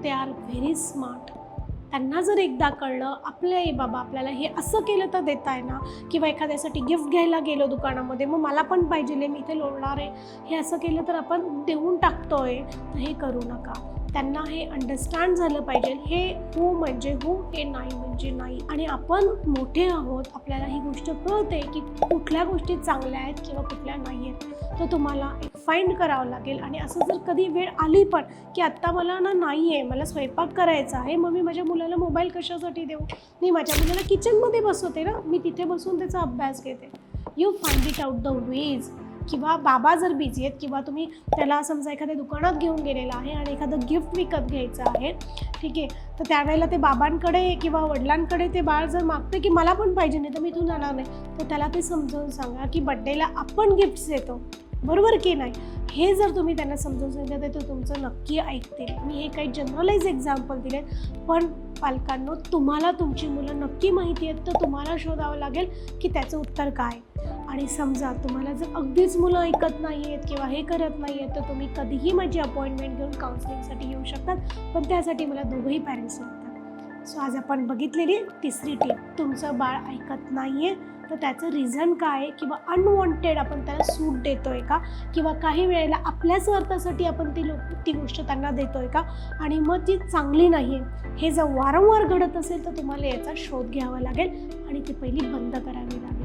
They are very smart. त्यांना जर एकदा कळलं आपले आई बाबा आपल्याला हे असं केलं तर देत आहे ना, किंवा एखाद्यासाठी गिफ्ट घ्यायला गेलो दुकानामध्ये, मग मला पण पाहिजे, मी इथे लोळणार आहे, हे असं केलं तर आपण देऊन टाकतोय, तर हे करू नका. त्यांना हे अंडरस्टँड झालं पाहिजे, हे हो म्हणजे हो, हे नाही म्हणजे नाही. आणि आपण मोठे आहोत, आपल्याला ही गोष्ट कळते की कुठल्या गोष्टी चांगल्या आहेत किंवा कुठल्या नाही आहेत. तर तुम्हाला एक फाइंड करावं लागेल. आणि असं जर कधी वेळ आली पण की आत्ता मला नाही आहे, मला स्वयंपाक करायचा आहे, मग मी माझ्या मुलाला मोबाईल कशासाठी देऊ, मी माझ्या मुलाला किचनमध्ये बसवते ना, मी तिथे बसून त्याचा अभ्यास घेते. You find it out the ways. किंवा बाबा जर बिझी आहेत, किंवा तुम्ही त्याला समजा एखाद्या दुकानात घेऊन गेलेला आहे आणि एखादं गिफ्ट विकत घ्यायचं आहे, ठीक आहे, तर त्यावेळेला ते बाबांकडे किंवा वडिलांकडे ते बाळ जर मागतं की मला पण पाहिजे, नाही तर मी इथून जाणार नाही, तर त्याला ते समजावून सांगा की बड्डेला आपण गिफ्ट्स देतो, बरोबर की नाही. हे जर तुम्ही त्यांना समजावून सांगितलं तर तुमचं नक्की ऐकतील. मी हे काही जनरलाइज एक्झाम्पल दिले, पण पालकांनो तुम्हाला तुमची मुलं नक्की माहिती आहेत, तर तुम्हाला शोधावं लागेल की त्याचं उत्तर काय. आणि समजा तुम्हाला जर अगदीच मुलं ऐकत नाही आहेत किंवा हे करत नाही आहेत, तर तुम्ही कधीही माझी अपॉइंटमेंट घेऊन काउन्सिलिंगसाठी येऊ शकतात, पण त्यासाठी मला दोघंही पॅरेंट्स लागतात. सो आज आपण बघितलेली तिसरी टीप, तुमचं बाळ ऐकत नाही आहे तर त्याचं रिझन काय आहे, किंवा अनवॉन्टेड आपण त्याला सूट देतो आहे का, किंवा काही वेळेला आपल्या स्वार्थासाठी आपण ती गोष्ट त्यांना देतो आहे का, आणि मग ती चांगली नाही आहे. हे जर वारंवार घडत असेल तर तुम्हाला याचा शोध घ्यावा लागेल आणि ती पहिली बंद करावी लागेल.